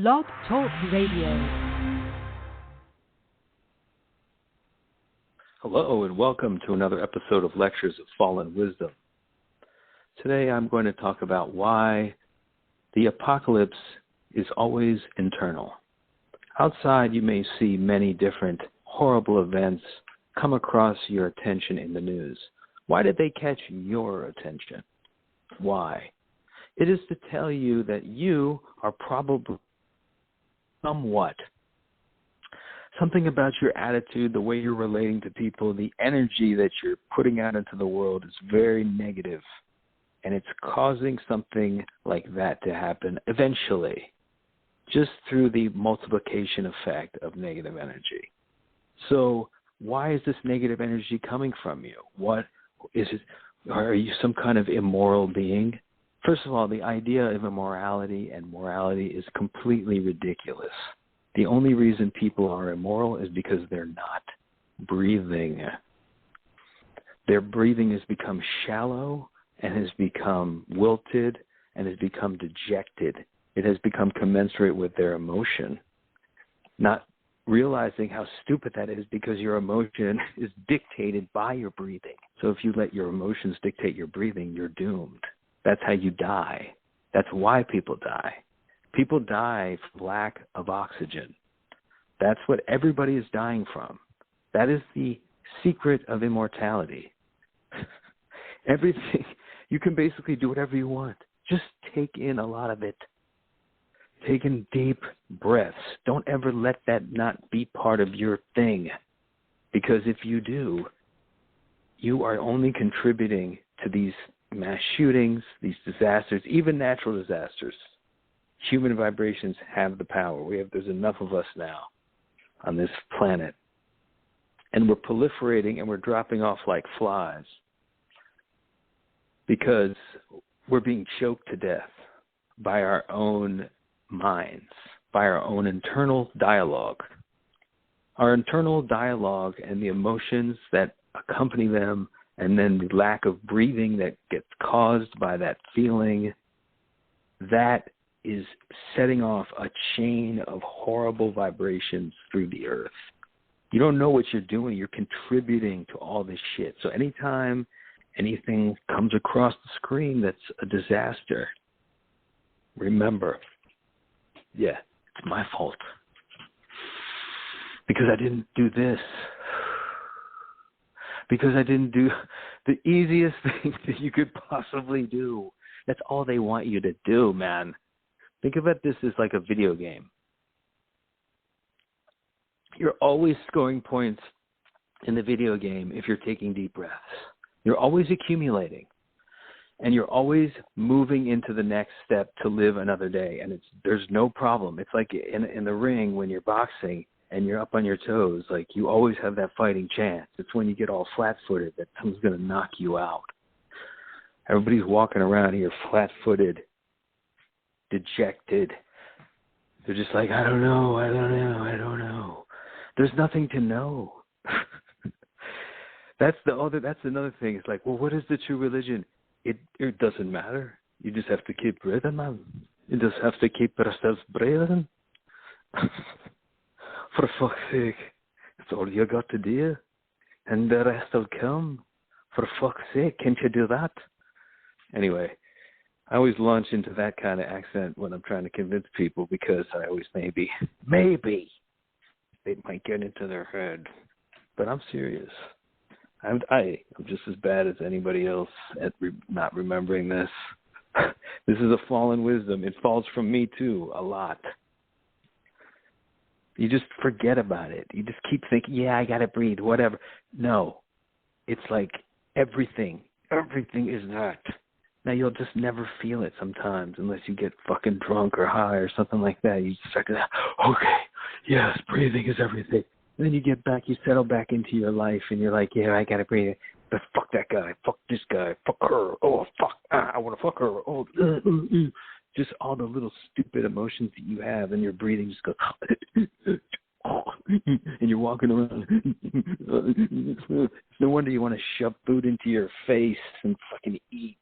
Blog Talk Radio. Hello and welcome to another episode of Lectures of Fallen Wisdom. Today I'm going to talk about why the apocalypse is always internal. Outside you may see many different horrible events come across your attention in the news. Why did they catch your attention? Why? It is to tell you that you are probably something about your attitude, the way you're relating to people, the energy that you're putting out into the world is very negative, and it's causing something like that to happen eventually, just through the multiplication effect of negative energy. So why is this negative energy coming from you? What is it? Are you some kind of immoral being? First of all, the idea of immorality and morality is completely ridiculous. The only reason people are immoral is because they're not breathing. Their breathing has become shallow and has become wilted and has become dejected. It has become commensurate with their emotion, not realizing how stupid that is because your emotion is dictated by your breathing. So if you let your emotions dictate your breathing, you're doomed. That's how you die. That's why people die. People die from lack of oxygen. That's what everybody is dying from. That is the secret of immortality. Everything, you can basically do whatever you want. Just take in a lot of it. Take in deep breaths. Don't ever let that not be part of your thing. Because if you do, you are only contributing to these mass shootings, these disasters, even natural disasters. Human vibrations have the power. There's enough of us now on this planet. And we're proliferating and we're dropping off like flies because we're being choked to death by our own minds, by our own internal dialogue. Our internal dialogue and the emotions that accompany them, and then the lack of breathing that gets caused by that feeling, that is setting off a chain of horrible vibrations through the earth. You don't know what you're doing. You're contributing to all this shit. So anytime anything comes across the screen that's a disaster, remember, yeah, it's my fault. Because I didn't do this. Because I didn't do the easiest thing that you could possibly do. That's all they want you to do, man. Think about this as like a video game. You're always scoring points in the video game if you're taking deep breaths. You're always accumulating. And you're always moving into the next step to live another day. And there's no problem. It's like in the ring when you're boxing and you're up on your toes, like you always have that fighting chance. It's when you get all flat-footed that someone's going to knock you out. Everybody's walking around here flat-footed, dejected. They're just like, I don't know. There's nothing to know. That's another thing. It's like, well, what is the true religion? It doesn't matter. You just have to keep breathing, man. You just have to keep yourself breathing. For fuck's sake, that's all you got to do. And the rest will come. For fuck's sake, can't you do that? Anyway, I always launch into that kind of accent when I'm trying to convince people because I always maybe, they might get into their head. But I'm serious. I'm just as bad as anybody else at not remembering this. This is a fallen wisdom. It falls from me too, a lot. You just forget about it. You just keep thinking, yeah, I got to breathe, whatever. No. It's like everything is that. Now, you'll just never feel it sometimes unless you get fucking drunk or high or something like that. You just start to, okay, yes, breathing is everything. And then you get back, you settle back into your life, and you're like, yeah, I got to breathe. But fuck that guy, fuck this guy, fuck her, oh, fuck, I want to fuck her, oh, just all the little stupid emotions that you have, and your breathing just goes, and you're walking around. It's no wonder you want to shove food into your face and fucking eat.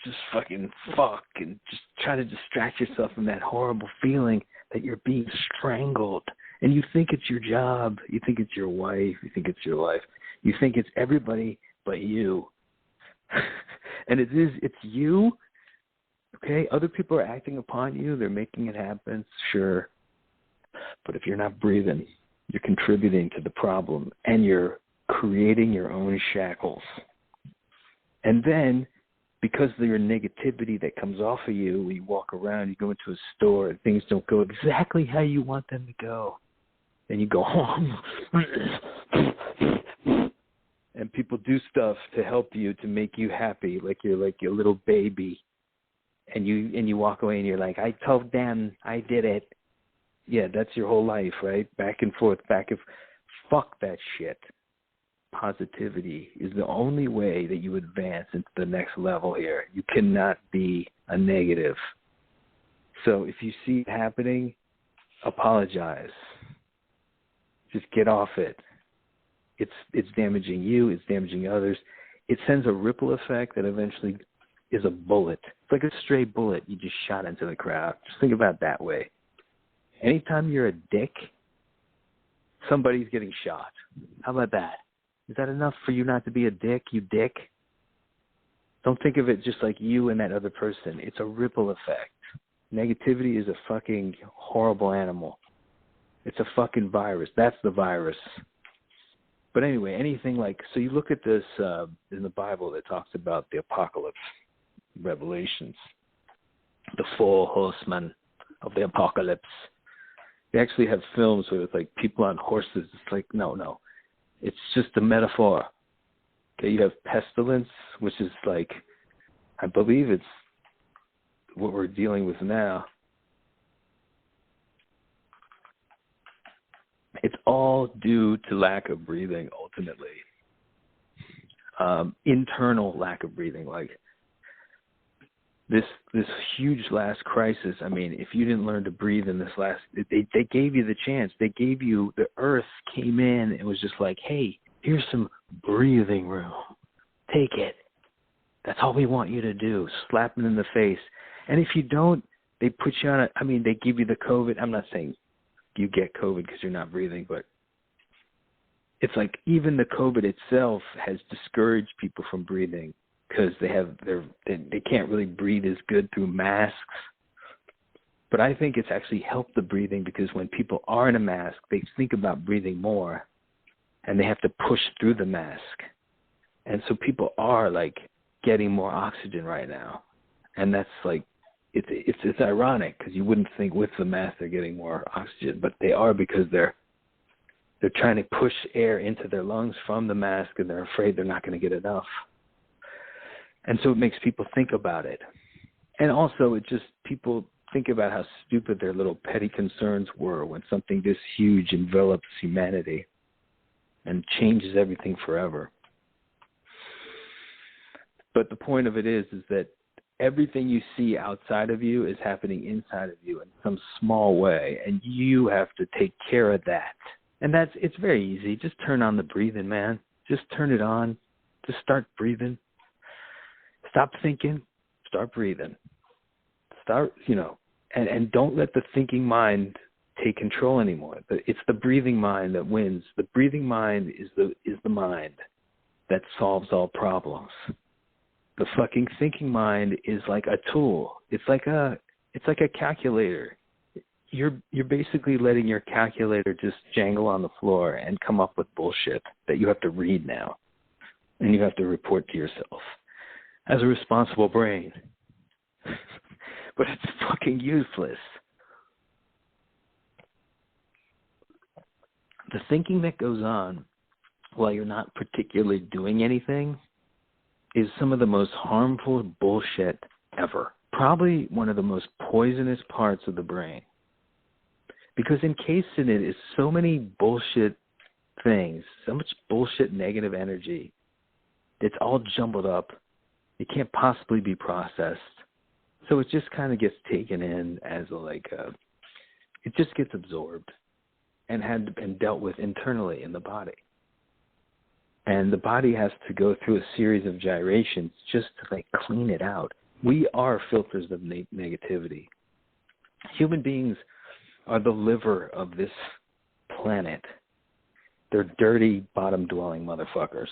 Just fucking fuck and just try to distract yourself from that horrible feeling that you're being strangled. And you think it's your job. You think it's your wife. You think it's your life. You think it's everybody but you. And it's you. Okay? Other people are acting upon you. They're making it happen. Sure. But if you're not breathing, you're contributing to the problem. And you're creating your own shackles. And then, because of your negativity that comes off of you, when you walk around, you go into a store, and things don't go exactly how you want them to go. And you go home. And people do stuff to help you, to make you happy, like you're like your little baby. And you walk away and you're like, I told them I did it. Yeah, that's your whole life, right? Back and forth, fuck that shit. Positivity is the only way that you advance into the next level here. You cannot be a negative. So if you see it happening, apologize. Just get off it. It's damaging you. It's damaging others. It sends a ripple effect that eventually is a bullet. It's like a stray bullet you just shot into the crowd. Just think about it that way. Anytime you're a dick, somebody's getting shot. How about that? Is that enough for you not to be a dick, you dick? Don't think of it just like you and that other person. It's a ripple effect. Negativity is a fucking horrible animal. It's a fucking virus. That's the virus. But anyway, anything like, so you look at this in the Bible that talks about the apocalypse, Revelations, the 4 horsemen of the apocalypse. They actually have films where it's like people on horses. It's like, no. It's just a metaphor. Okay, you have pestilence, which is like, I believe it's what we're dealing with now. It's all due to lack of breathing, ultimately. Internal lack of breathing. Like this huge last crisis. I mean, if you didn't learn to breathe in this last, they gave you the chance. They gave you, the earth came in and was just like, hey, here's some breathing room. Take it. That's all we want you to do. Slap them in the face. And if you don't, they put you on they give you the COVID. I'm not saying you get COVID because you're not breathing, but it's like even the COVID itself has discouraged people from breathing because they can't really breathe as good through masks. But I think it's actually helped the breathing because when people are in a mask, they think about breathing more and they have to push through the mask. And so people are like getting more oxygen right now. And that's like, it's ironic because you wouldn't think with the mask they're getting more oxygen, but they are because they're trying to push air into their lungs from the mask and they're afraid they're not going to get enough. And so it makes people think about it. And also it just, people think about how stupid their little petty concerns were when something this huge envelops humanity and changes everything forever. But the point of it is that everything you see outside of you is happening inside of you in some small way, and you have to take care of that. And it's very easy. Just turn on the breathing, man. Just turn it on. Just start breathing. Stop thinking. Start breathing. And don't let the thinking mind take control anymore. It's the breathing mind that wins. The breathing mind is the mind that solves all problems. The fucking thinking mind is like a tool. It's like a calculator. You're basically letting your calculator just jangle on the floor and come up with bullshit that you have to read now. And you have to report to yourself as a responsible brain. But it's fucking useless. The thinking that goes on while you're not particularly doing anything is some of the most harmful bullshit ever. Probably one of the most poisonous parts of the brain. Because encased in it is so many bullshit things, so much bullshit negative energy. It's all jumbled up. It can't possibly be processed. So it just kind of gets taken in as it just gets absorbed and dealt with internally in the body. And the body has to go through a series of gyrations just to clean it out. We are filters of negativity. Human beings are the liver of this planet. They're dirty, bottom-dwelling motherfuckers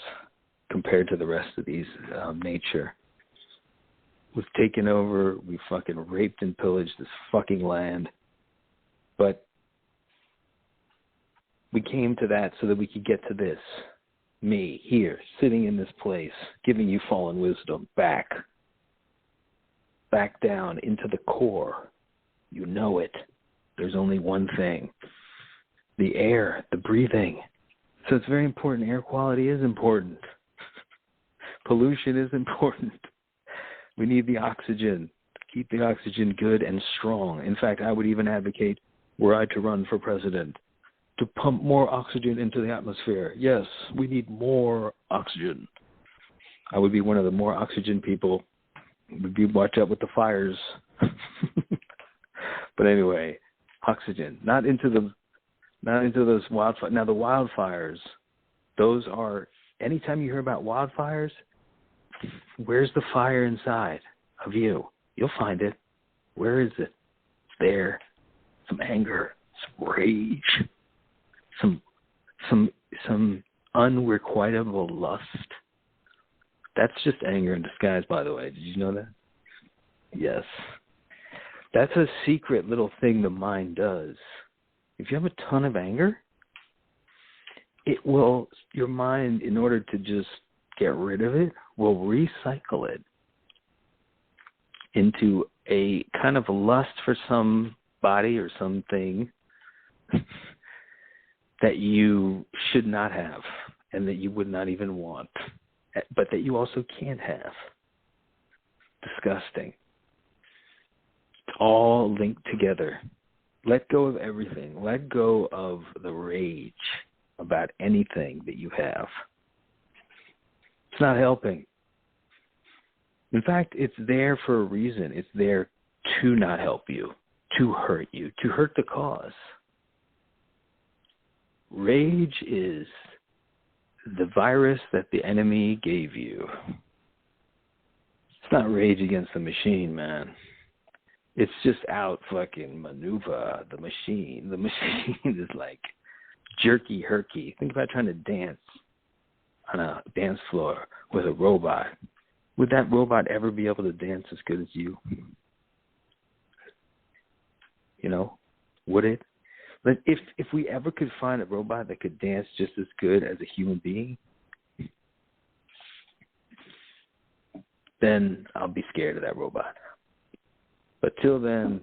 compared to the rest of these nature. We've taken over, we fucking raped and pillaged this fucking land. But we came to that so that we could get to this. Me, here, sitting in this place, giving you fallen wisdom back down into the core. You know it. There's only one thing. The air, the breathing. So it's very important. Air quality is important. Pollution is important. We need the oxygen. Keep the oxygen good and strong. In fact, I would even advocate, were I to run for president, to pump more oxygen into the atmosphere. Yes, we need more oxygen. I would be one of the more oxygen people. Would be watch out with the fires. But anyway, oxygen, not into those wildfires. Now the wildfires, those are, anytime you hear about wildfires, where's the fire inside of you? You'll find it. Where is it? It's there. Some anger, some rage, some unrequitable lust. That's just anger in disguise, by the way. Did you know that? Yes. That's a secret little thing the mind does. If you have a ton of anger, it will, your mind, in order to just get rid of it, will recycle it into a kind of lust for somebody or something that you should not have and that you would not even want, but that you also can't have. Disgusting. It's all linked together. Let go of everything. Let go of the rage about anything that you have. It's not helping. In fact, it's there for a reason. It's there to not help you, to hurt the cause. Rage is the virus that the enemy gave you. It's not rage against the machine, man. It's just out fucking maneuver the machine. The machine is like jerky herky. Think about trying to dance on a dance floor with a robot. Would that robot ever be able to dance as good as you? You know, would it? But if we ever could find a robot that could dance just as good as a human being, then I'll be scared of that robot. But till then,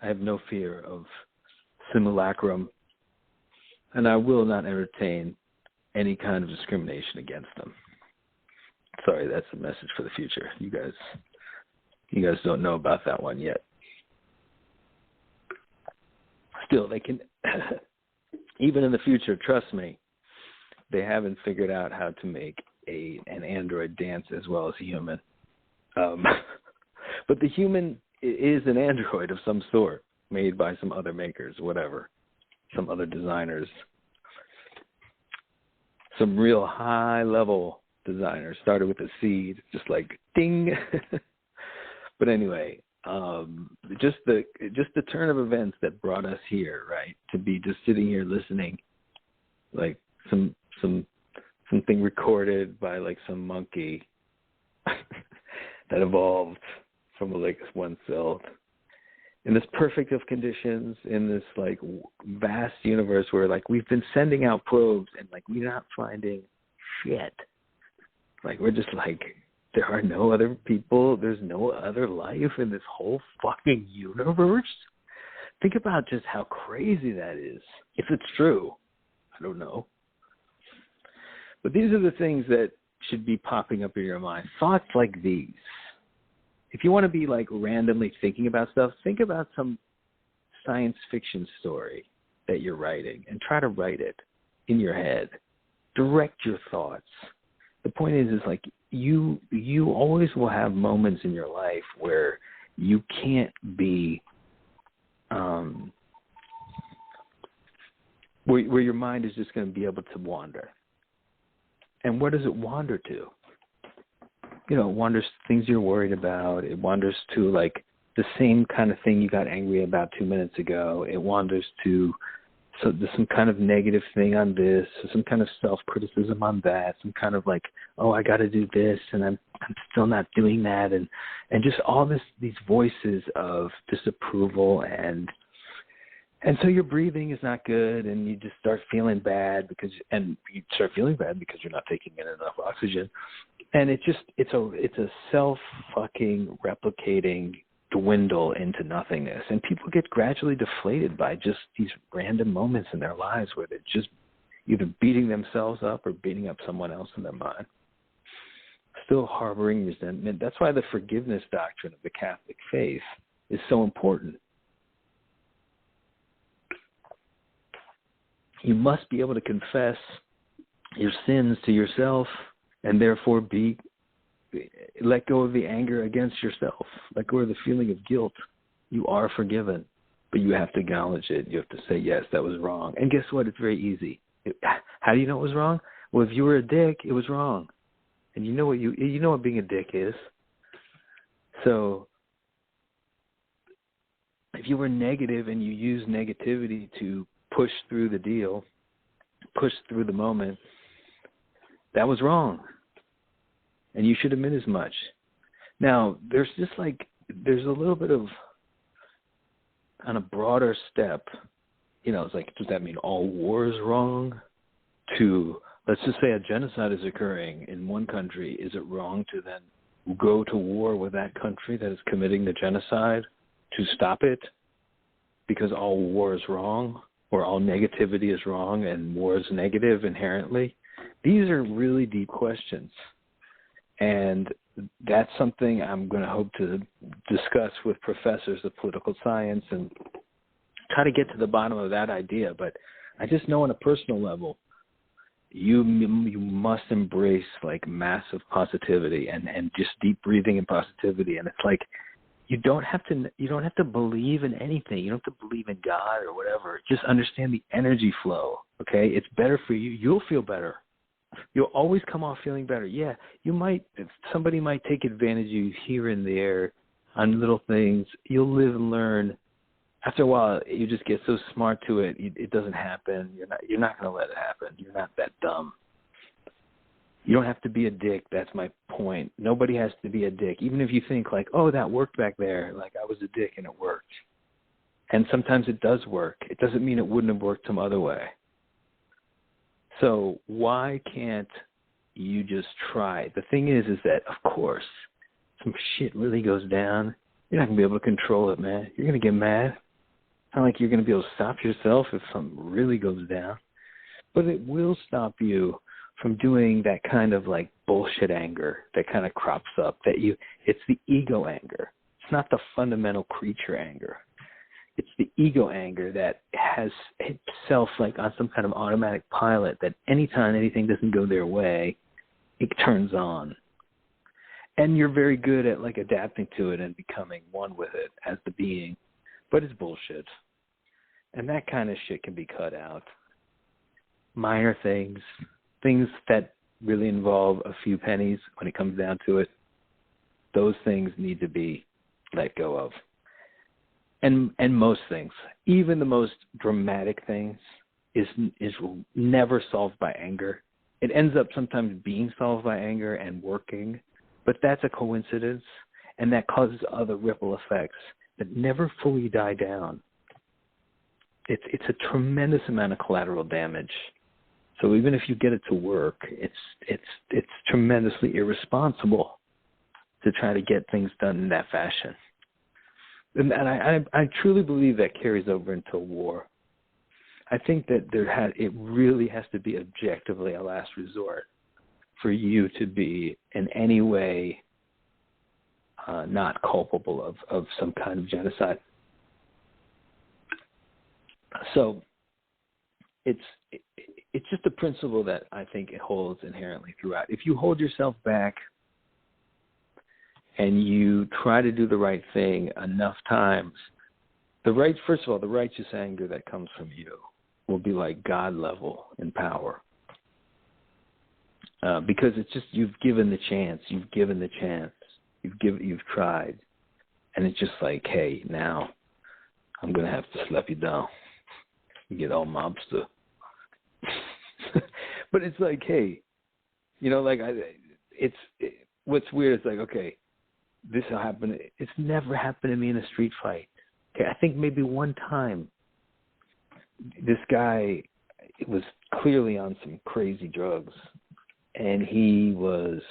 I have no fear of simulacrum, and I will not entertain any kind of discrimination against them. Sorry, that's a message for the future. You guys don't know about that one yet. Still, they can, even in the future, trust me, they haven't figured out how to make an android dance as well as a human. But the human is an android of some sort, made by some other makers, whatever, some other designers, some real high-level designers. Started with a seed, just like ding. But anyway, just the turn of events that brought us here, right? To be just sitting here listening, like something recorded by like some monkey that evolved from like one cell in this perfect of conditions, in this like vast universe where like we've been sending out probes and like we're not finding shit. Like we're just like, there are no other people, there's no other life in this whole fucking universe. Think about just how crazy that is. If it's true, I don't know. But these are the things that should be popping up in your mind. Thoughts like these. If you want to be like randomly thinking about stuff, think about some science fiction story that you're writing and try to write it in your head. Direct your thoughts. The point is like you always will have moments in your life where you can't be, where your mind is just going to be able to wander. And where does it wander to? You know, it wanders to things you're worried about. It wanders to like the same kind of thing you got angry about 2 minutes ago. It wanders to there's some kind of negative thing on this, some kind of self-criticism on that, some kind of like, oh, I got to do this, and I'm still not doing that, and just all these voices of disapproval, and so your breathing is not good, and you just start feeling bad because you're not taking in enough oxygen, and it's a self-fucking replicating dwindle into nothingness, and people get gradually deflated by just these random moments in their lives where they're just either beating themselves up or beating up someone else in their mind, still harboring resentment. That's why the forgiveness doctrine of the Catholic faith is so important. You must be able to confess your sins to yourself and therefore let go of the anger against yourself. Let go of the feeling of guilt. You are forgiven, but you have to acknowledge it. You have to say, yes, that was wrong. And guess what? It's very easy. How do you know it was wrong? Well, if you were a dick, it was wrong. And you know what being a dick is. So if you were negative and you use negativity to push through the deal, push through the moment, that was wrong. And you should admit as much. Now, there's a little bit of on a broader step, it's like, does that mean all war is wrong? To, let's just say a genocide is occurring in one country, is it wrong to then go to war with that country that is committing the genocide to stop it? Because all war is wrong, or all negativity is wrong, and war is negative inherently? These are really deep questions. And that's something I'm going to hope to discuss with professors of political science and try to get to the bottom of that idea. But I just know on a personal level, you must embrace like massive positivity and just deep breathing and positivity. And it's like you don't have to believe in anything. You don't have to believe in God or whatever. Just understand the energy flow. Okay, it's better for you. You'll feel better. You'll always come off feeling better. Yeah, somebody might take advantage of you here and there on little things. You'll live and learn. After a while, you just get so smart to it, it doesn't happen. You're not going to let it happen. You're not that dumb. You don't have to be a dick. That's my point. Nobody has to be a dick. Even if you think like, oh, that worked back there. Like I was a dick and it worked. And sometimes it does work. It doesn't mean it wouldn't have worked some other way. So why can't you just try? The thing is that, of course, some shit really goes down. You're not going to be able to control it, man. You're going to get mad. It's not like you're going to be able to stop yourself if something really goes down. But it will stop you from doing that kind of like bullshit anger that kind of crops up. It's the ego anger. It's not the fundamental creature anger. It's the ego anger that has itself like on some kind of automatic pilot that anytime anything doesn't go their way, it turns on. And you're very good at like adapting to it and becoming one with it as the being. But it's bullshit. And that kind of shit can be cut out. Minor things that really involve a few pennies when it comes down to it, those things need to be let go of. And most things, even the most dramatic things, is never solved by anger. It ends up sometimes being solved by anger and working, but that's a coincidence, and that causes other ripple effects that never fully die down. It's a tremendous amount of collateral damage. So even if you get it to work, it's tremendously irresponsible to try to get things done in that fashion. And I truly believe that carries over into war. I think that it really has to be objectively a last resort for you to be in any way not culpable of some kind of genocide. So it's just a principle that I think it holds inherently throughout. If you hold yourself back and you try to do the right thing enough times, first of all, the righteous anger that comes from you will be like God level in power. Because it's just, you've given the chance. You've tried. And it's just like, hey, now I'm going to have to slap you down. You get all mobster. But it's like, hey, you know, like, what's weird is like, okay, this will happen. It's never happened to me in a street fight. Okay, I think maybe one time this guy was clearly on some crazy drugs, and he was,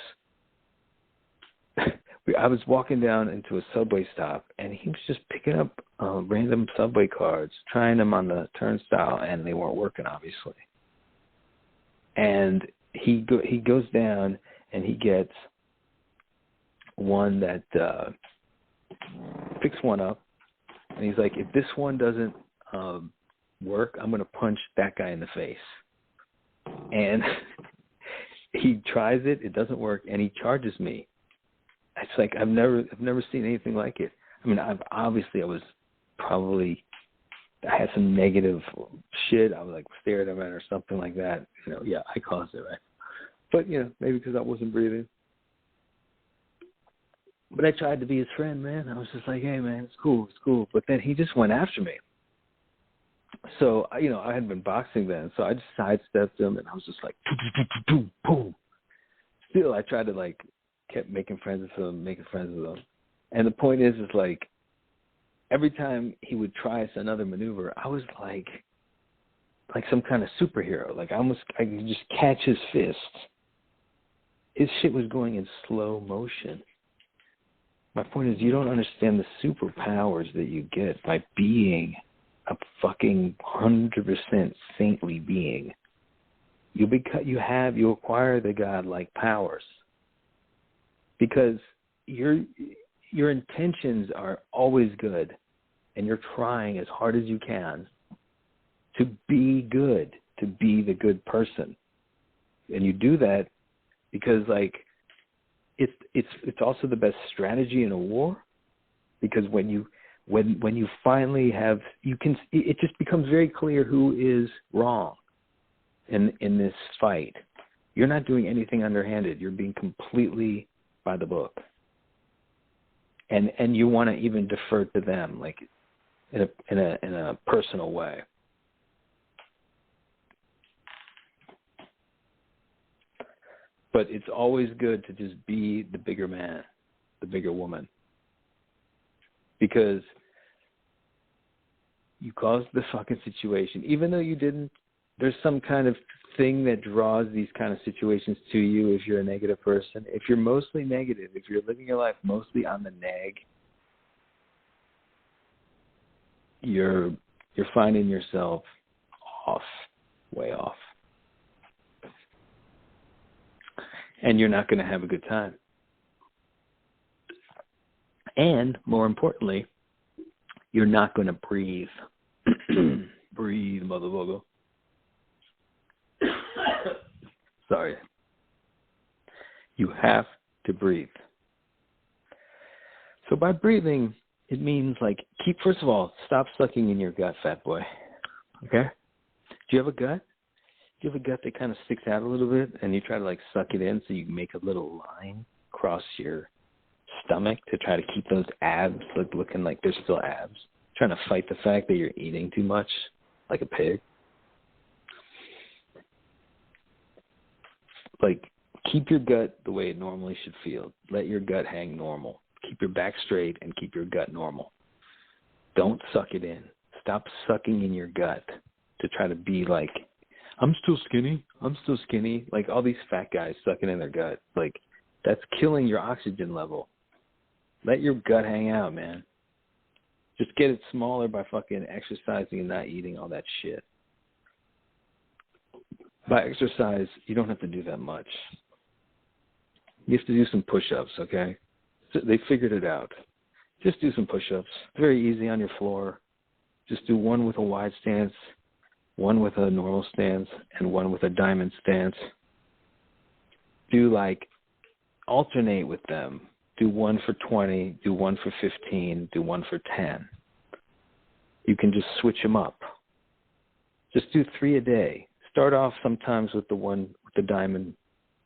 I was walking down into a subway stop, and he was just picking up random subway cards, trying them on the turnstile, and they weren't working, obviously. And he goes down, and he gets one that picks one up, and he's like, if this one doesn't work, I'm going to punch that guy in the face. And he tries it, it doesn't work, and he charges me. It's like I've never seen anything like it. I mean, I had some negative shit. I was like staring at him or something like that. You know, yeah, I caused it, right? But you know, maybe because I wasn't breathing. But I tried to be his friend, man. I was just like, hey, man, it's cool. But then he just went after me. So, you know, I had been boxing then, so I just sidestepped him, and I was just like, boom, boom. Still, I tried to, like, kept making friends with him. And the point is like, every time he would try another maneuver, I was like some kind of superhero. Like, I could just catch his fist. His shit was going in slow motion. My point is, you don't understand the superpowers that you get by being a fucking 100% saintly being. You acquire the godlike powers because your intentions are always good, and you're trying as hard as you can to be good, to be the good person, and you do that because, like, it's also the best strategy in a war, because when you finally have, it just becomes very clear who is wrong in this fight. You're not doing anything underhanded. You're being completely by the book, and you want to even defer to them, like in a personal way. But it's always good to just be the bigger man, the bigger woman, because you caused the fucking situation. Even though you didn't, there's some kind of thing that draws these kind of situations to you if you're a negative person. If you're mostly negative, if you're living your life mostly on the nag, you're finding yourself way off. And you're not going to have a good time. And more importantly, you're not going to breathe. Breathe, motherfucker. Sorry. You have to breathe. So by breathing, it means, like, first of all, stop sucking in your gut, fat boy. Okay? Do you have a gut? Do you have a gut that kind of sticks out a little bit, and you try to, like, suck it in so you make a little line across your stomach to try to keep those abs looking like they're still abs, trying to fight the fact that you're eating too much like a pig? Like, keep your gut the way it normally should feel. Let your gut hang normal. Keep your back straight and keep your gut normal. Don't suck it in. Stop sucking in your gut to try to be like, I'm still skinny. Like all these fat guys sucking in their gut. Like, that's killing your oxygen level. Let your gut hang out, man. Just get it smaller by fucking exercising and not eating all that shit. By exercise, you don't have to do that much. You have to do some push-ups, okay? So they figured it out. Just do some push-ups. Very easy on your floor. Just do one with a wide stance, one with a normal stance, and one with a diamond stance. Do, like, alternate with them. Do one for 20, do one for 15, do one for 10. You can just switch them up. Just do 3 a day. Start off sometimes with the one with the diamond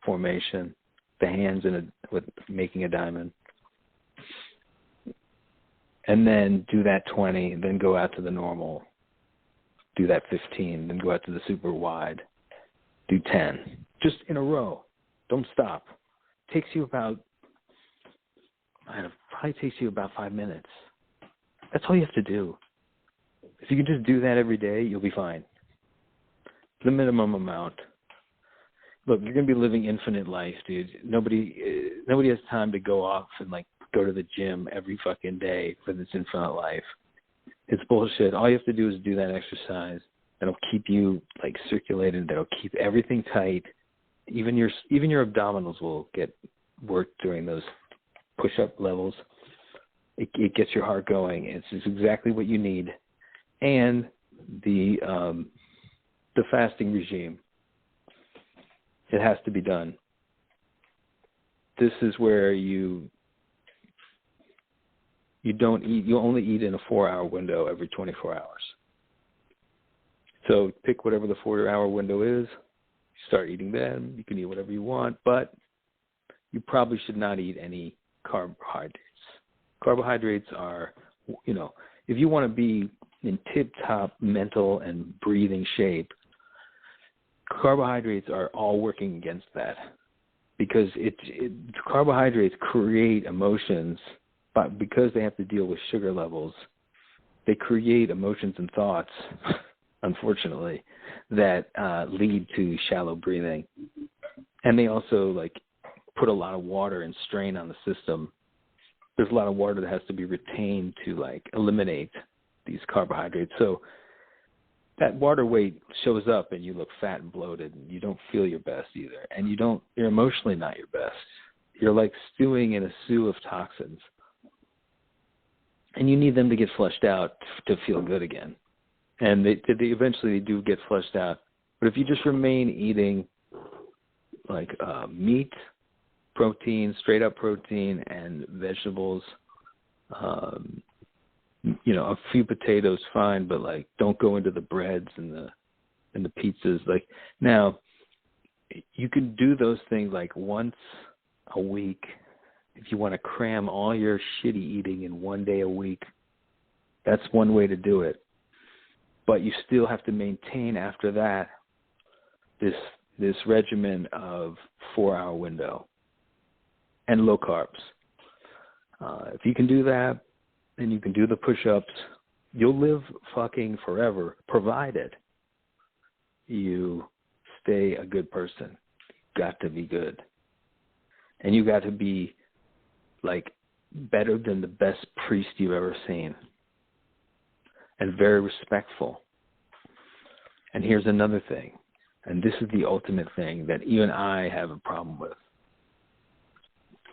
formation, the hands with making a diamond. and then do that 20, then go out to the normal, do that 15, then go out to the super wide, do 10, just in a row. Don't stop. Takes you about, probably takes you about 5 minutes. That's all you have to do. If you can just do that every day, you'll be fine. The minimum amount. Look, you're going to be living infinite life, dude. Nobody has time to go off and, like, go to the gym every fucking day for this infinite life. It's bullshit. All you have to do is do that exercise. That'll keep you, like, circulated. That'll keep everything tight. Even your abdominals will get worked during those push-up levels. It gets your heart going. It's exactly what you need. And the fasting regime. It has to be done. This is where you don't eat. You only eat in a 4-hour window every 24 hours. So pick whatever the 4-hour window is. Start eating then. You can eat whatever you want, but you probably should not eat any carbohydrates. Carbohydrates are, if you want to be in tip-top mental and breathing shape, carbohydrates are all working against that, because carbohydrates create emotions, but because they have to deal with sugar levels, they create emotions and thoughts, unfortunately, that lead to shallow breathing. And they also, like, put a lot of water and strain on the system. There's a lot of water that has to be retained to, like, eliminate these carbohydrates. So that water weight shows up and you look fat and bloated and you don't feel your best either. And you're emotionally not your best. You're like stewing in a stew of toxins. And you need them to get flushed out to feel good again. And they eventually do get flushed out. But if you just remain eating like meat, protein, straight up protein, and vegetables, a few potatoes, fine, but like don't go into the breads and the pizzas. Like, now, you can do those things like once a week if you want to cram all your shitty eating in one day a week. That's one way to do it. But you still have to maintain after that this regimen of 4-hour window and low carbs. If you can do that, and you can do the push-ups, you'll live fucking forever, provided you stay a good person. Got to be good. And you got to be, like, better than the best priest you've ever seen. And very respectful. And here's another thing, and this is the ultimate thing that even I have a problem with,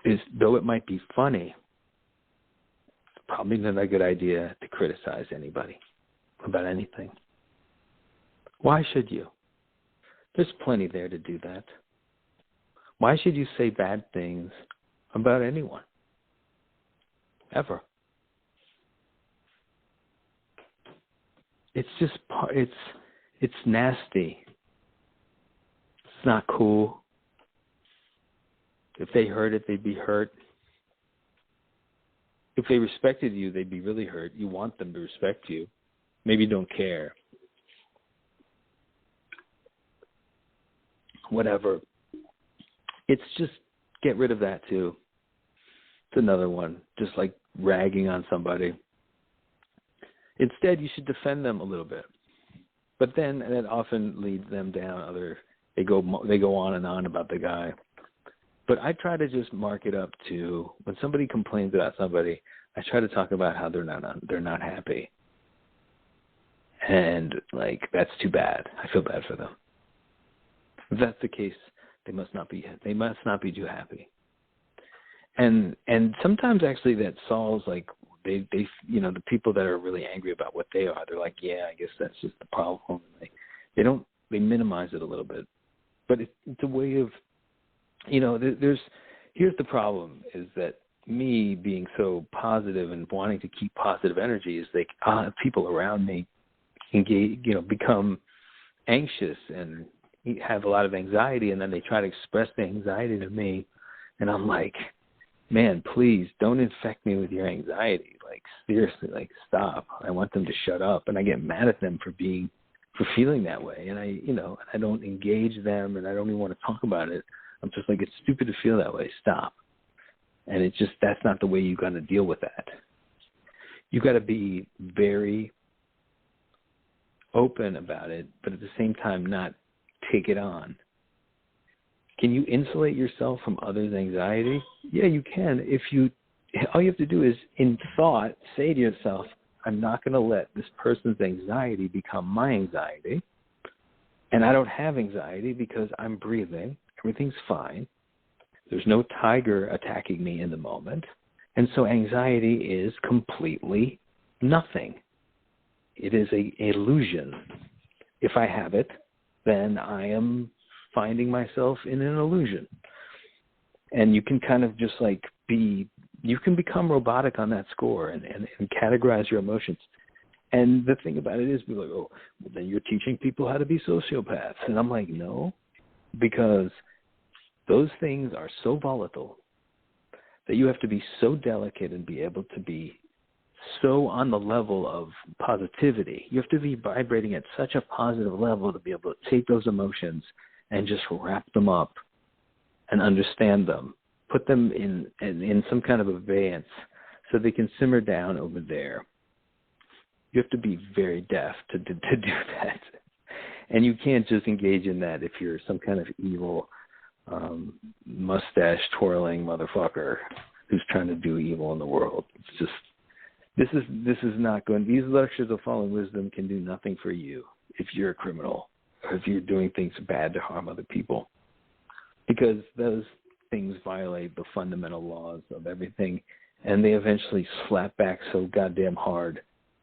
is though it might be funny, probably not a good idea to criticize anybody about anything. Why should you? There's plenty there to do that. Why should you say bad things about anyone? Ever. It's just, it's nasty. It's not cool. If they heard it, they'd be hurt. If they respected you, they'd be really hurt. You want them to respect you. Maybe you don't care. Whatever. It's just, get rid of that too. It's another one. Just like ragging on somebody. Instead, you should defend them a little bit. But then that often leads them down they go on and on about the guy. But I try to just mark it up to, when somebody complains about somebody, I try to talk about how they're not happy. And, like, that's too bad. I feel bad for them. If that's the case, they must not be too happy. And sometimes actually that solves, like, they the people that are really angry about what they are, they're like, yeah, I guess that's just the problem. They minimize it a little bit. But it's a way of, here's the problem, is that me being so positive and wanting to keep positive energy is like people around me become anxious and have a lot of anxiety, and then they try to express the anxiety to me, and I'm like, man, please don't infect me with your anxiety. Like, seriously, like, stop. I want them to shut up. And I get mad at them for feeling that way. And I don't engage them, and I don't even want to talk about it. I'm just like, it's stupid to feel that way. Stop. And it's just, that's not the way you got to deal with that. You got to be very open about it, but at the same time not take it on. Can you insulate yourself from others' anxiety? Yeah, you can. All you have to do is, in thought, say to yourself, I'm not going to let this person's anxiety become my anxiety. And I don't have anxiety because I'm breathing. Everything's fine. There's no tiger attacking me in the moment. And so anxiety is completely nothing. It is an illusion. If I have it, then I am finding myself in an illusion. And you can kind of just like you can become robotic on that score and categorize your emotions. And the thing about it is, we're like, oh, well, then you're teaching people how to be sociopaths. And I'm like, no, because those things are so volatile that you have to be so delicate and be able to be so on the level of positivity. You have to be vibrating at such a positive level to be able to take those emotions and just wrap them up and understand them, put them in some kind of abeyance so they can simmer down over there. You have to be very deft to do that. And you can't just engage in that if you're some kind of evil, mustache-twirling motherfucker who's trying to do evil in the world. It's just, this is not going, these lectures of fallen wisdom can do nothing for you if you're a criminal or if you're doing things bad to harm other people, because those things violate the fundamental laws of everything, and they eventually slap back so goddamn hard.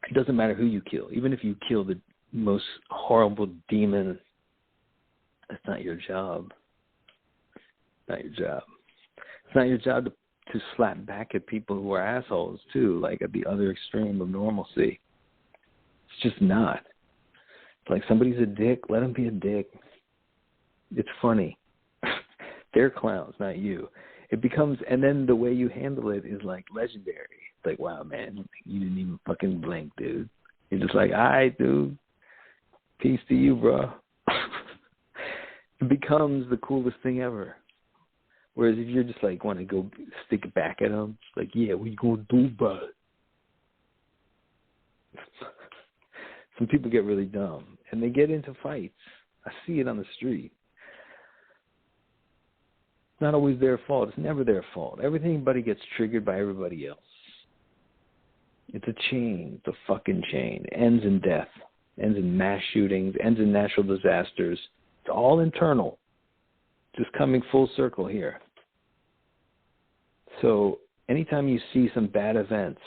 It doesn't matter who you kill. Even if you kill the most horrible demon, that's not your job. Not your job. It's not your job to slap back at people who are assholes, too, like at the other extreme of normalcy. It's just not. It's like, somebody's a dick, let them be a dick. It's funny. They're clowns, not you. It becomes, and then the way you handle it is like legendary. It's like, wow, man, you didn't even fucking blink, dude. You're just like, all right, dude. Peace to you, bro. It becomes the coolest thing ever. Whereas if you're just like, want to go stick it back at them, it's like, yeah, what you gonna do, bro? Some people get really dumb, and they get into fights. I see it on the street. It's not always their fault. It's never their fault. Everybody gets triggered by everybody else. It's a chain. It's a fucking chain. It ends in death. Ends in mass shootings. Ends in natural disasters. It's all internal. Just coming full circle here. So anytime you see some bad events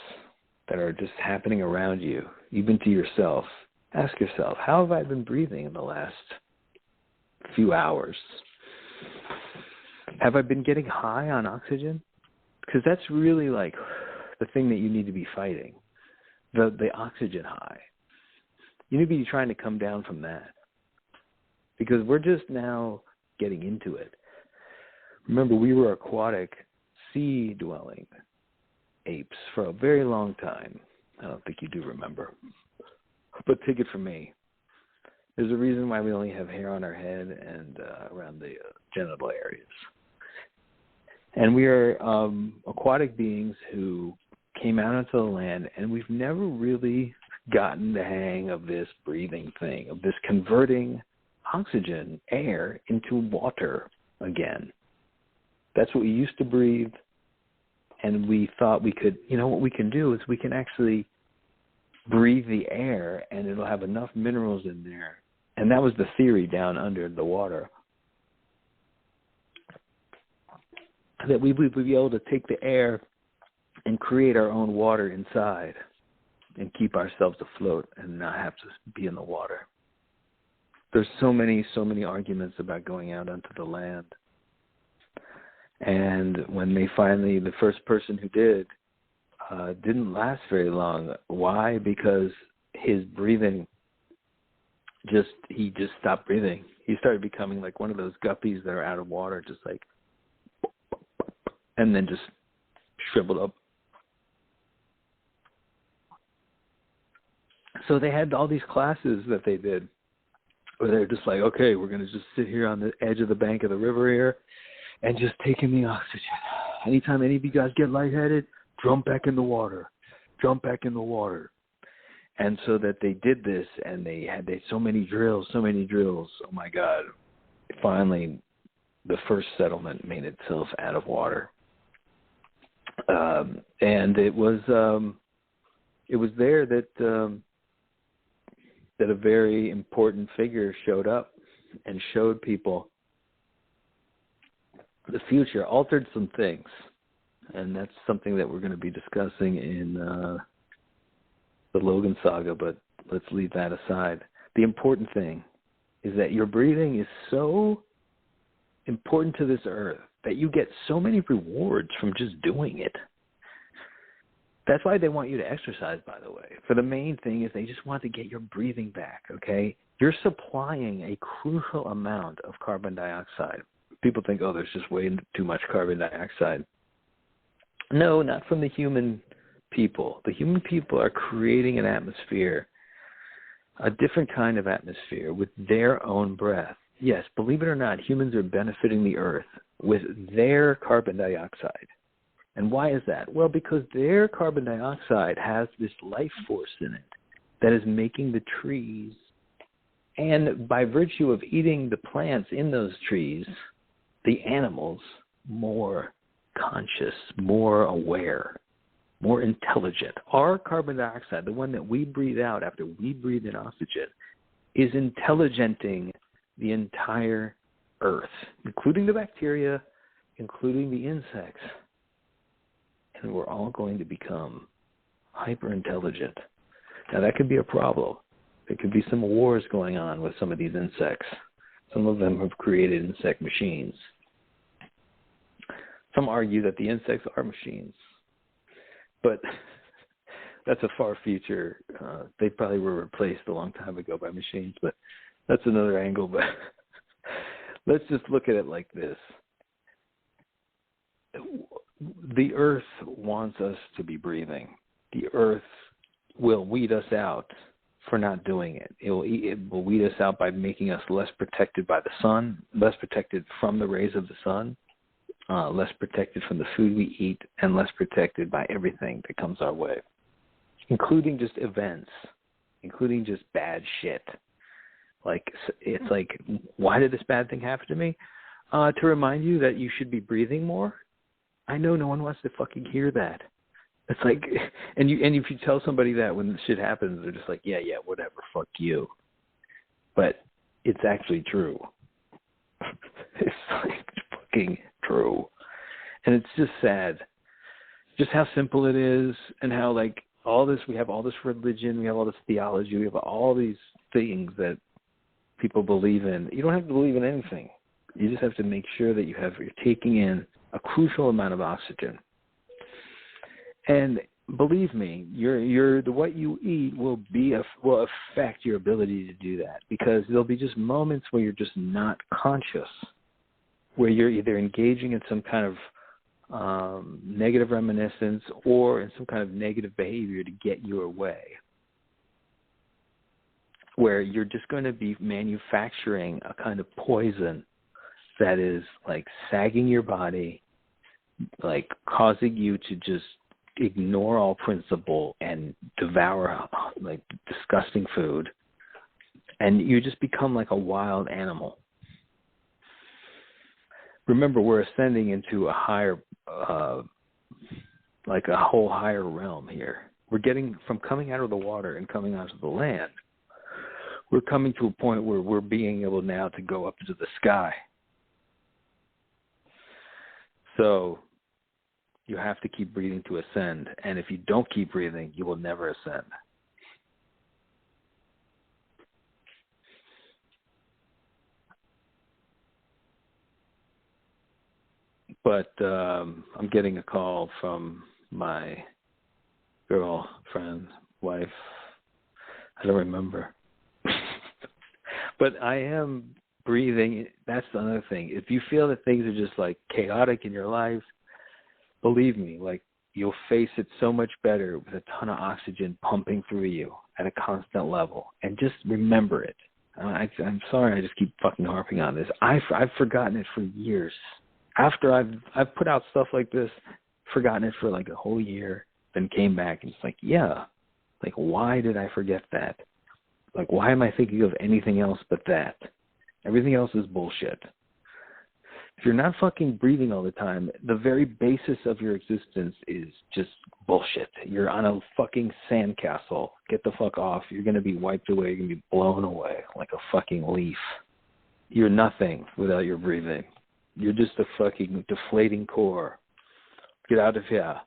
that are just happening around you, even to yourself, ask yourself, how have I been breathing in the last few hours? Have I been getting high on oxygen? Because that's really like the thing that you need to be fighting, the oxygen high. You need to be trying to come down from that, because we're just now getting into it. Remember, we were aquatic, sea-dwelling apes for a very long time. I don't think you do remember, but take it from me. There's a reason why we only have hair on our head and around the genital areas. And we are aquatic beings who came out onto the land, and we've never really gotten the hang of this breathing thing, of this converting oxygen, air, into water again. That's what we used to breathe, and we thought we could, what we can do is we can actually breathe the air, and it'll have enough minerals in there. And that was the theory down under the water, that we would be able to take the air and create our own water inside and keep ourselves afloat and not have to be in the water. There's so many arguments about going out onto the land. And when they finally, the first person who did, didn't last very long. Why? Because his breathing he just stopped breathing. He started becoming like one of those guppies that are out of water, just like, and then just shriveled up. So they had all these classes that they did where they're just like, okay, we're going to just sit here on the edge of the bank of the river here and just take in the oxygen. Anytime any of you guys get lightheaded, jump back in the water. Jump back in the water. And so that they did this, and they had so many drills. Oh, my God. Finally, the first settlement made itself out of water. And it was there that that a very important figure showed up and showed people the future, altered some things. And that's something that we're going to be discussing in the Logan saga, but let's leave that aside. The important thing is that your breathing is so important to this earth that you get so many rewards from just doing it. That's why they want you to exercise, by the way. For the main thing is they just want to get your breathing back, okay? You're supplying a crucial amount of carbon dioxide. People think, oh, there's just way too much carbon dioxide. No, not from the human people. The human people are creating an atmosphere, a different kind of atmosphere with their own breath. Yes, believe it or not, humans are benefiting the earth with their carbon dioxide. And why is that? Well, because their carbon dioxide has this life force in it that is making the trees, and by virtue of eating the plants in those trees, the animals more conscious, more aware, more intelligent. Our carbon dioxide, the one that we breathe out after we breathe in oxygen, is intelligenting the entire earth, including the bacteria, including the insects. And we're all going to become hyper intelligent. Now that could be a problem. There could be some wars going on with some of these insects. Some of them have created insect machines. Some argue that the insects are machines. But that's a far future. They probably were replaced a long time ago by machines, but that's another angle. But let's just look at it like this. The earth wants us to be breathing. The earth will weed us out for not doing it. It will weed us out by making us less protected by the sun, less protected from the rays of the sun, less protected from the food we eat, and less protected by everything that comes our way, including just events, including just bad shit. Like, it's like, why did this bad thing happen to me? To remind you that you should be breathing more. I know no one wants to fucking hear that. It's like, and if you tell somebody that when shit happens, they're just like, yeah, whatever, fuck you. But it's actually true. It's like fucking true. And it's just sad. Just how simple it is, and how like all this, we have all this religion, we have all this theology, we have all these things that people believe in. You don't have to believe in anything. You just have to make sure that you're taking in a crucial amount of oxygen. And believe me, what you eat will affect your ability to do that, because there'll be just moments where you're just not conscious, where you're either engaging in some kind of negative reminiscence or in some kind of negative behavior to get your way, where you're just going to be manufacturing a kind of poison that is like sagging your body, like causing you to just ignore all principle and devour like disgusting food, and you just become like a wild animal. Remember, we're ascending into a higher, like a whole higher realm here. We're getting from coming out of the water and coming onto the land. We're coming to a point where we're being able now to go up into the sky. So you have to keep breathing to ascend. And if you don't keep breathing, you will never ascend. But I'm getting a call from my girlfriend, wife. I don't remember. But I am breathing. That's another thing. If you feel that things are just like chaotic in your life, believe me, like you'll face it so much better with a ton of oxygen pumping through you at a constant level. And just remember it. I'm sorry I just keep fucking harping on this. I've forgotten it for years. After I've put out stuff like this, forgotten it for like a whole year, then came back and it's like, yeah, like why did I forget that? Like why am I thinking of anything else but that? Everything else is bullshit. If you're not fucking breathing all the time, the very basis of your existence is just bullshit. You're on a fucking sandcastle. Get the fuck off. You're going to be wiped away. You're going to be blown away like a fucking leaf. You're nothing without your breathing. You're just a fucking deflating core. Get out of here.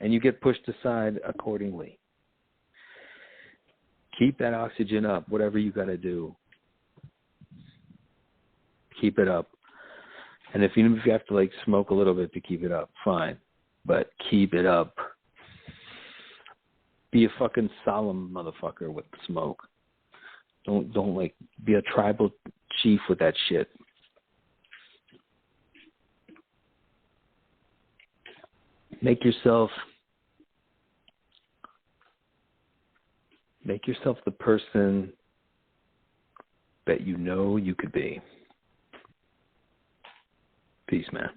And you get pushed aside accordingly. Keep that oxygen up, whatever you got to do. Keep it up. And even if you have to like smoke a little bit to keep it up, fine. But keep it up. Be a fucking solemn motherfucker with the smoke. Don't like be a tribal chief with that shit. Make yourself the person that you know you could be. Peace, man.